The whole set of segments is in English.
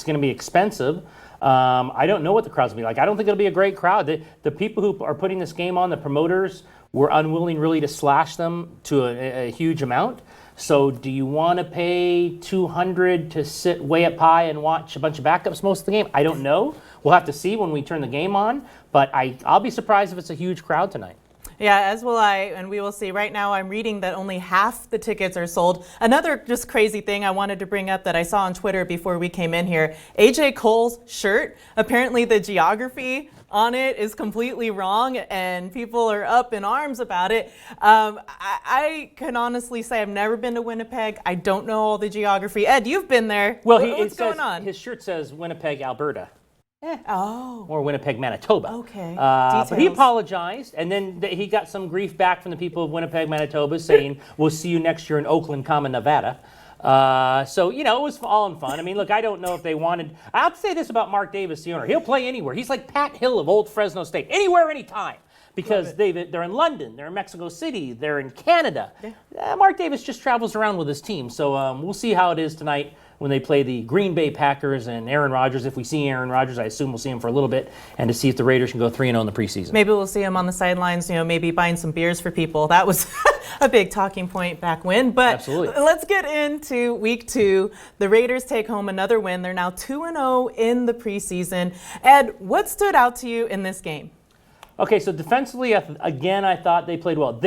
going to be expensive. I don't know what the crowd's going to be like. I don't think it'll be a great crowd. The people who are putting this game on, the promoters, were unwilling really to slash them to a huge amount. So do you want to pay $200 to sit way up high and watch a bunch of backups most of the game? I don't know. We'll have to see when we turn the game on. But I'll be surprised if it's a huge crowd tonight. Yeah, as will I, and we will see. Right now I'm reading that only half the tickets are sold. Another just crazy thing I wanted to bring up that I saw on Twitter before we came in here, AJ Cole's shirt, apparently the geography on it is completely wrong and people are up in arms about it. I can honestly say I've never been to Winnipeg. I don't know all the geography. Ed, you've been there. Well, what's going on? His shirt says Winnipeg, Alberta. Oh. Or Winnipeg, Manitoba. Okay. But he apologized, and then he got some grief back from the people of Winnipeg, Manitoba, saying, we'll see you next year in Oakland, Nevada. So, it was all in fun. I mean, look, I don't know if they wanted... I'll say this about Mark Davis, the owner. He'll play anywhere. He's like Pat Hill of old Fresno State. Anywhere, anytime. Because they're in London, they're in Mexico City, they're in Canada. Yeah. Mark Davis just travels around with his team. So we'll see how it is tonight when they play the Green Bay Packers and Aaron Rodgers. If we see Aaron Rodgers, I assume we'll see him for a little bit, and to see if the Raiders can go 3-0 in the preseason. Maybe we'll see him on the sidelines, maybe buying some beers for people. That was a big talking point back when. But absolutely. Let's get into week 2. The Raiders take home another win. They're now 2-0 in the preseason. Ed, what stood out to you in this game? Okay, so defensively, again, I thought they played well.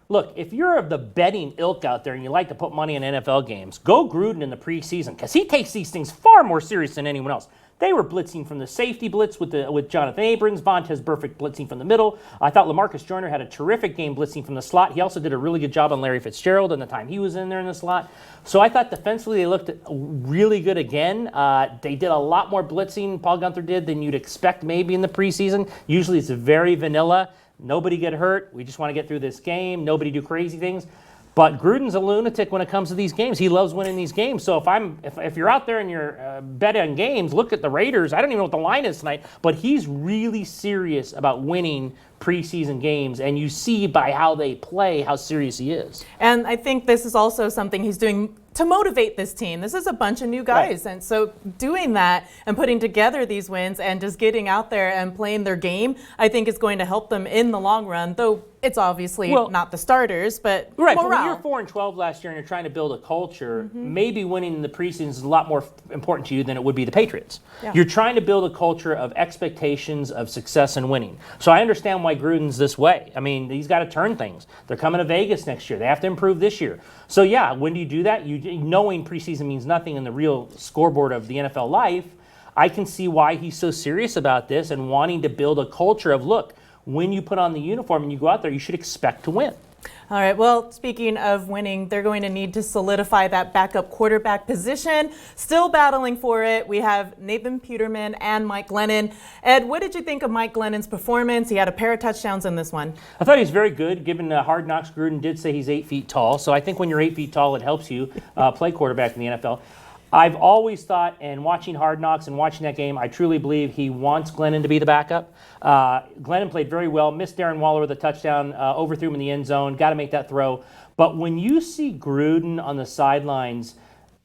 Look, if you're of the betting ilk out there and you like to put money in NFL games, go Gruden in the preseason because he takes these things far more serious than anyone else. They were blitzing from the safety blitz with Jonathan Abrams, Vontaze Burfict blitzing from the middle. I thought LaMarcus Joyner had a terrific game blitzing from the slot. He also did a really good job on Larry Fitzgerald in the time he was in there in the slot. So I thought defensively they looked really good again. They did a lot more blitzing, Paul Guenther did, than you'd expect maybe in the preseason. Usually it's very vanilla. Nobody get hurt. We just want to get through this game. Nobody do crazy things. But Gruden's a lunatic when it comes to these games. He loves winning these games. So if you're out there and you're betting on games, look at the Raiders. I don't even know what the line is tonight, but he's really serious about winning preseason games, and you see by how they play how serious he is. And I think this is also something he's doing to motivate this team. This is a bunch of new guys, right. And so doing that and putting together these wins and just getting out there and playing their game, I think is going to help them in the long run, though it's obviously not the starters, but right. morale. But when you're 4-12 last year and you're trying to build a culture, maybe winning in the preseason is a lot more important to you than it would be the Patriots. Yeah. You're trying to build a culture of expectations of success and winning. So I understand why Gruden's this way. I mean, he's got to turn things. They're coming to Vegas next year. They have to improve this year. So yeah, when do you do that? Knowing preseason means nothing in the real scoreboard of the NFL life, I can see why he's so serious about this and wanting to build a culture of, look, when you put on the uniform and you go out there, you should expect to win. All right, well, speaking of winning, they're going to need to solidify that backup quarterback position. Still battling for it. We have Nathan Peterman and Mike Glennon. Ed, what did you think of Mike Glennon's performance? He had a pair of touchdowns in this one. I thought he was very good, given Hard Knocks. Gruden did say he's 8 feet tall, so I think when you're 8 feet tall, it helps you play quarterback in the NFL. I've always thought, and watching Hard Knocks and watching that game, I truly believe he wants Glennon to be the backup. Glennon played very well, missed Darren Waller with a touchdown, overthrew him in the end zone, got to make that throw. But when you see Gruden on the sidelines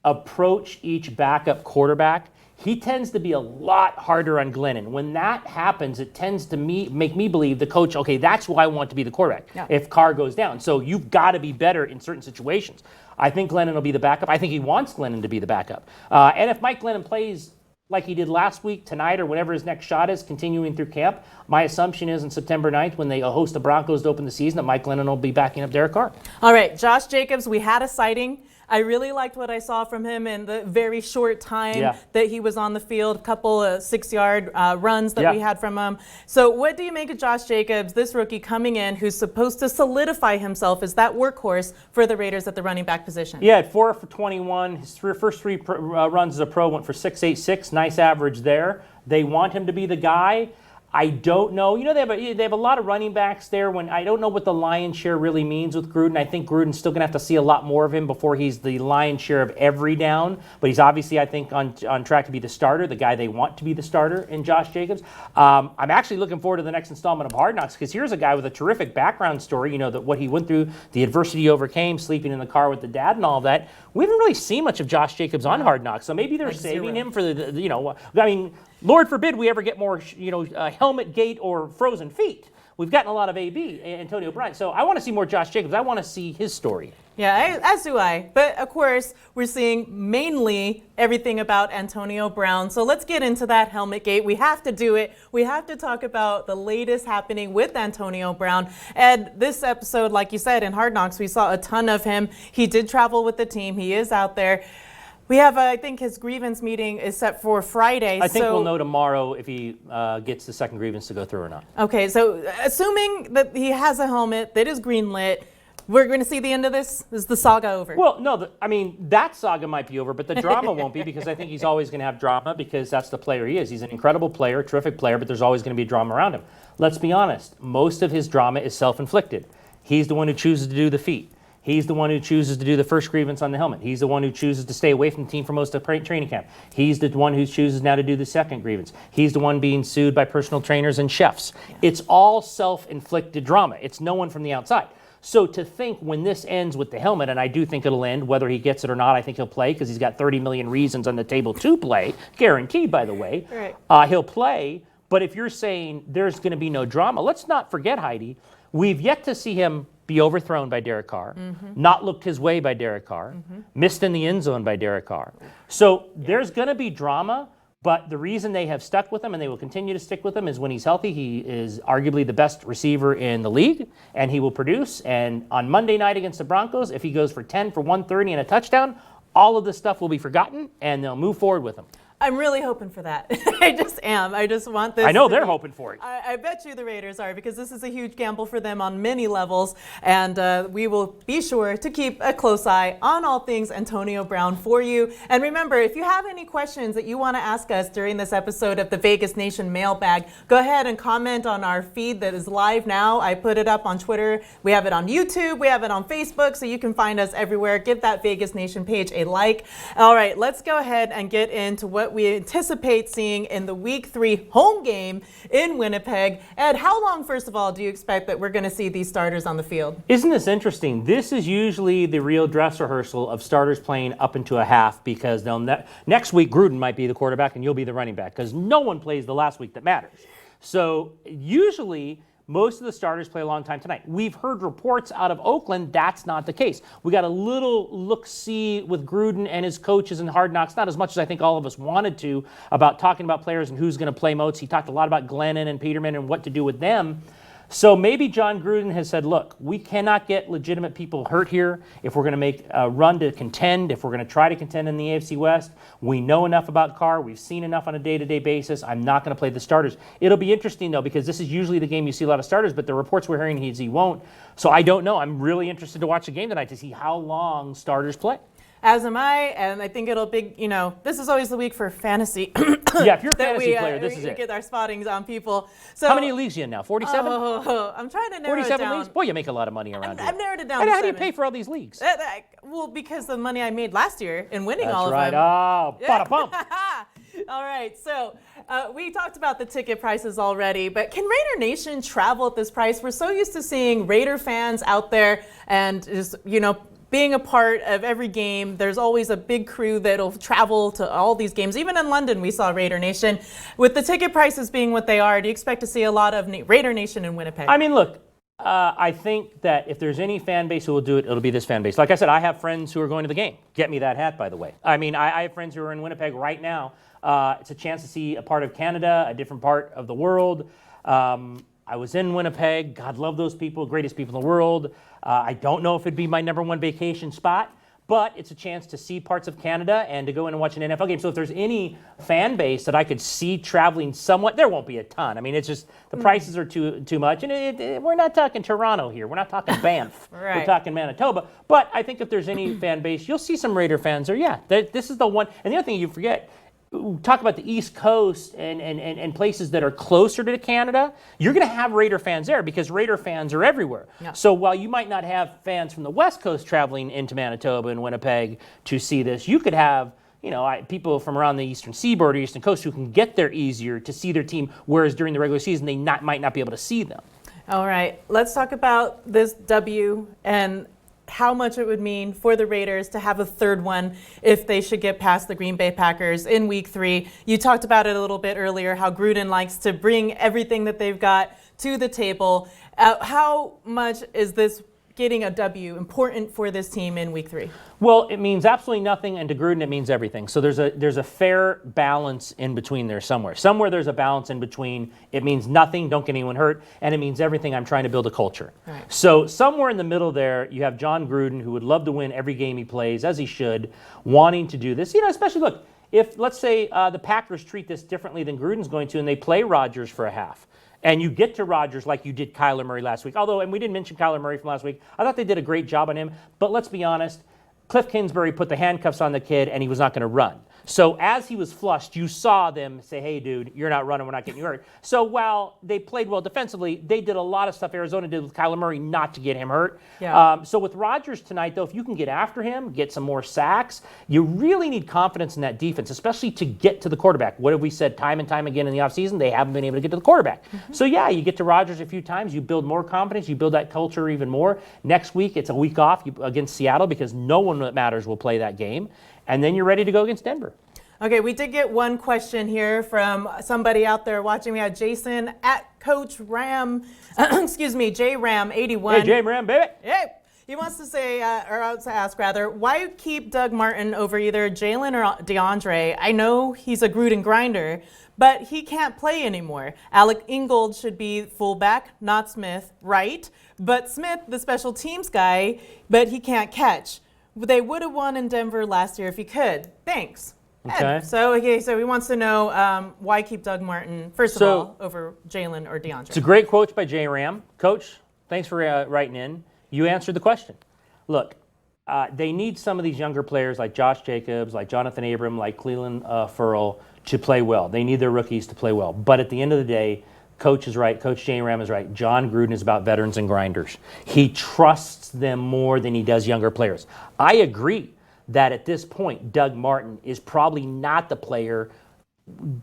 approach each backup quarterback, he tends to be a lot harder on Glennon. When that happens, it tends to make me believe the coach, okay, that's who I want to be the quarterback if Carr goes down. So you've got to be better in certain situations. I think Glennon will be the backup. I think he wants Glennon to be the backup. And if Mike Glennon plays like he did last week, tonight, or whenever his next shot is, continuing through camp, my assumption is on September 9th, when they host the Broncos to open the season, that Mike Glennon will be backing up Derek Carr. All right, Josh Jacobs, we had a sighting. I really liked what I saw from him in the very short time that he was on the field, a couple of 6-yard runs that we had from him. So what do you make of Josh Jacobs, this rookie coming in who's supposed to solidify himself as that workhorse for the Raiders at the running back position? Yeah, at 4 for 21. His first three runs as a pro went for 6.86. Nice average there. They want him to be the guy. I don't know. You know, they have a lot of running backs there. When I don't know what the lion's share really means with Gruden. I think Gruden's still going to have to see a lot more of him before he's the lion's share of every down. But he's obviously, I think, on track to be the starter, the guy they want to be the starter in Josh Jacobs. I'm actually looking forward to the next installment of Hard Knocks because here's a guy with a terrific background story. You know, that what he went through, the adversity he overcame, sleeping in the car with the dad and all of that. We haven't really seen much of Josh Jacobs on Hard Knocks, so maybe they're saving him for the, you know, I mean, Lord forbid we ever get more, helmet gate or frozen feet. We've gotten a lot of AB, Antonio Bryant. So I want to see more Josh Jacobs. I want to see his story. Yeah, as do I. But of course, we're seeing mainly everything about Antonio Brown. So let's get into that helmet gate. We have to do it. We have to talk about the latest happening with Antonio Brown. And this episode, like you said, in Hard Knocks, we saw a ton of him. He did travel with the team. He is out there. We have, I think his grievance meeting is set for Friday. I think we'll know tomorrow if he gets the second grievance to go through or not. Okay, so assuming that he has a helmet that is greenlit, we're going to see the end of this? Is the saga over? Well, no, that saga might be over, but the drama won't be because I think he's always going to have drama because that's the player he is. He's an incredible player, terrific player, but there's always going to be drama around him. Let's be honest. Most of his drama is self-inflicted. He's the one who chooses to do the feet. He's the one who chooses to do the first grievance on the helmet. He's the one who chooses to stay away from the team for most of training camp. He's the one who chooses now to do the second grievance. He's the one being sued by personal trainers and chefs. Yeah. It's all self-inflicted drama. It's no one from the outside. So to think when this ends with the helmet, and I do think it'll end, whether he gets it or not, I think he'll play because he's got 30 million reasons on the table to play, guaranteed, by the way. Right. He'll play, but if you're saying there's going to be no drama, let's not forget, Heidi, we've yet to see him be overthrown by Derek Carr, not looked his way by Derek Carr, missed in the end zone by Derek Carr. So there's going to be drama, but the reason they have stuck with him and they will continue to stick with him is when he's healthy, he is arguably the best receiver in the league, and he will produce. And on Monday night against the Broncos, if he goes for 10 for 130 and a touchdown, all of this stuff will be forgotten, and they'll move forward with him. I'm really hoping for that. I just am. I just want this. I know they're hoping for it. I bet you the Raiders are, because this is a huge gamble for them on many levels. And we will be sure to keep a close eye on all things Antonio Brown for you. And remember, if you have any questions that you want to ask us during this episode of the Vegas Nation Mailbag, go ahead and comment on our feed that is live now. I put it up on Twitter. We have it on YouTube. We have it on Facebook, so you can find us everywhere. Give that Vegas Nation page a like. All right, let's go ahead and get into what we anticipate seeing in the Week 3 home game in Winnipeg. Ed, how long, first of all, do you expect that we're going to see these starters on the field? Isn't this interesting? This is usually the real dress rehearsal of starters playing up into a half because next week Gruden might be the quarterback and you'll be the running back because no one plays the last week that matters. So usually most of the starters play a long time tonight. We've heard reports out of Oakland that's not the case. We got a little look-see with Gruden and his coaches in Hard Knocks, not as much as I think all of us wanted to, about talking about players and who's going to play most. He talked a lot about Glennon and Peterman and what to do with them. So maybe John Gruden has said, look, we cannot get legitimate people hurt here if we're going to make a run to contend, if we're going to try to contend in the AFC West. We know enough about Carr. We've seen enough on a day-to-day basis. I'm not going to play the starters. It'll be interesting, though, because this is usually the game you see a lot of starters, but the reports we're hearing he won't. So I don't know. I'm really interested to watch the game tonight to see how long starters play. As am I, and I think it'll be, this is always the week for fantasy. Yeah, if you're a fantasy player, this is it. We get our spottings on people. So, how many leagues are you in now? 47? Oh, I'm trying to narrow it down. 47 leagues? Boy, you make a lot of money around here. I've narrowed it down And to how do you 7. pay for all these leagues? Well, because the money I made last year in winning That's all of right. them. Oh, bada bump. All right, so we talked about the ticket prices already, but can Raider Nation travel at this price? We're so used to seeing Raider fans out there and just, being a part of every game. There's always a big crew that'll travel to all these games. Even in London, we saw Raider Nation. With the ticket prices being what they are, do you expect to see a lot of Raider Nation in Winnipeg? I mean, look, I think that if there's any fan base who will do it, it'll be this fan base. Like I said, I have friends who are going to the game. Get me that hat, by the way. I mean, I have friends who are in Winnipeg right now. It's a chance to see a part of Canada, a different part of the world. I was in Winnipeg. God love those people, greatest people in the world. I don't know if it'd be my number one vacation spot, but it's a chance to see parts of Canada and to go in and watch an NFL game. So if there's any fan base that I could see traveling somewhat, there won't be a ton. I mean, it's just the prices are too much. And we're not talking Toronto here. We're not talking Banff. Right. We're talking Manitoba. But I think if there's any fan base, you'll see some Raider fans there. Yeah, this is the one. And the other thing you forget, talk about the East Coast and places that are closer to Canada, you're going to have Raider fans there because Raider fans are everywhere. Yeah. So while you might not have fans from the West Coast traveling into Manitoba and Winnipeg to see this, you could have people from around the Eastern Seaboard or Eastern Coast who can get there easier to see their team, whereas during the regular season they might not be able to see them. All right, let's talk about this W and how much it would mean for the Raiders to have a third one if they should get past the Green Bay Packers in Week 3. You talked about it a little bit earlier, how Gruden likes to bring everything that they've got to the table. How much is this getting a W important for this team in Week 3? Well, it means absolutely nothing, and to Gruden it means everything. So there's a fair balance in between there somewhere. Somewhere there's a balance in between. It means nothing, don't get anyone hurt, and it means everything. I'm trying to build a culture. Right. So somewhere in the middle there, you have John Gruden, who would love to win every game he plays, as he should, wanting to do this. Especially look, if let's say the Packers treat this differently than Gruden's going to, and they play Rodgers for a half. And you get to Rodgers like you did Kyler Murray last week. Although, and we didn't mention Kyler Murray from last week. I thought they did a great job on him. But let's be honest, Cliff Kingsbury put the handcuffs on the kid and he was not going to run. So as he was flushed, you saw them say, hey, dude, you're not running. We're not getting you hurt. So while they played well defensively, they did a lot of stuff Arizona did with Kyler Murray not to get him hurt. Yeah. So with Rodgers tonight, though, if you can get after him, get some more sacks, you really need confidence in that defense, especially to get to the quarterback. What have we said time and time again in the offseason? They haven't been able to get to the quarterback. Mm-hmm. So, yeah, you get to Rodgers a few times. You build more confidence. You build that culture even more. Next week, it's a week off against Seattle because no one that matters will play that game. And then you're ready to go against Denver. Okay, we did get one question here from somebody out there watching. We had Jason at Coach Ram, JRam81. Hey, J-Ram, baby. Hey, he wants to say, or to ask rather, why keep Doug Martin over either Jalen or DeAndre? I know he's a Gruden grinder, but he can't play anymore. Alec Ingold should be fullback, not Smith, right? But Smith, the special teams guy, but he can't catch. They would have won in Denver last year if he could. Thanks. Okay. So he wants to know why keep Doug Martin, first of all, over Jalen or DeAndre. It's a great quote by J. Ram. Coach, thanks for writing in. You answered the question. Look, they need some of these younger players like Josh Jacobs, like Jonathan Abram, like Cleveland Ferrell to play well. They need their rookies to play well. But at the end of the day, Coach is right. Coach J. Ram is right. John Gruden is about veterans and grinders. He trusts them more than he does younger players. I agree that at this point, Doug Martin is probably not the player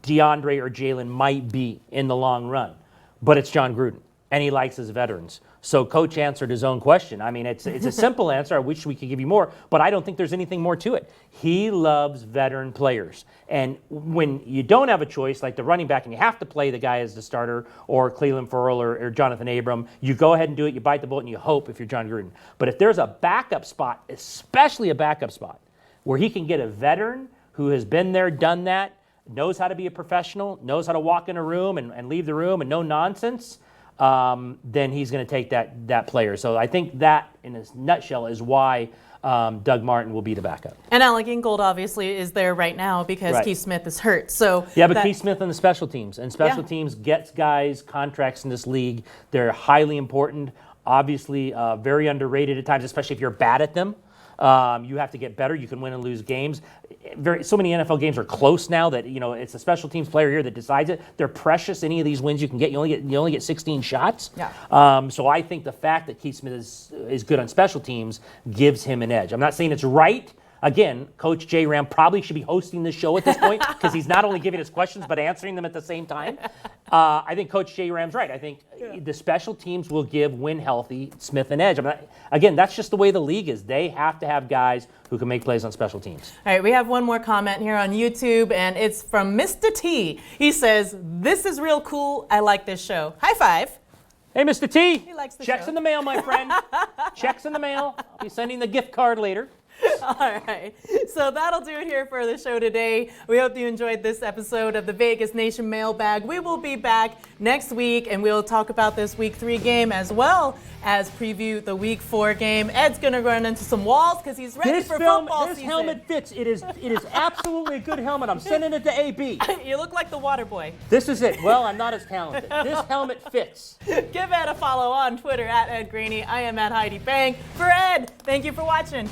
DeAndre or Jalen might be in the long run. But it's John Gruden, and he likes his veterans. So Coach answered his own question. I mean, it's a simple answer. I wish we could give you more, but I don't think there's anything more to it. He loves veteran players. And when you don't have a choice, like the running back, and you have to play the guy as the starter, or Cleveland Ferrell or Jonathan Abram, you go ahead and do it. You bite the bullet and you hope if you're John Gruden. But if there's a backup spot, especially a backup spot, where he can get a veteran who has been there, done that, knows how to be a professional, knows how to walk in a room and leave the room and no nonsense, then he's going to take that player. So I think that, in a nutshell, is why Doug Martin will be the backup. And Alec Ingold obviously is there right now because Right. Keith Smith is hurt. So yeah, but Keith Smith on the special teams. And special teams gets guys contracts in this league. They're highly important, obviously very underrated at times, especially if you're bad at them. You have to get better. You can win and lose games. So many NFL games are close now that it's a special teams player here that decides it. They're precious. Any of these wins you can get, you only get 16 shots. Yeah. So I think the fact that Keith Smith is good on special teams gives him an edge. I'm not saying it's right. Again, Coach J. Ram probably should be hosting this show at this point because he's not only giving us questions but answering them at the same time. I think Coach J. Ram's right. I think the special teams will give, when healthy, Smith an edge. Again, that's just the way the league is. They have to have guys who can make plays on special teams. All right, we have one more comment here on YouTube, and it's from Mr. T. He says, "This is real cool. I like this show. High five." Hey, Mr. T. He likes the Checks show. in the mail, my friend. Checks in the mail. I'll be sending the gift card later. All right. So that'll do it here for the show today. We hope you enjoyed this episode of the Vegas Nation Mailbag. We will be back next week, and we'll talk about this Week 3 game as well as preview the Week 4 game. Ed's going to run into some walls because he's ready for football This season. helmet fits. It is absolutely a good helmet. I'm sending it to AB. You look like the water boy. This is it. Well, I'm not as talented. This helmet fits. Give Ed a follow on Twitter at Ed Graney. I am at Heidi Fang. For Ed, thank you for watching.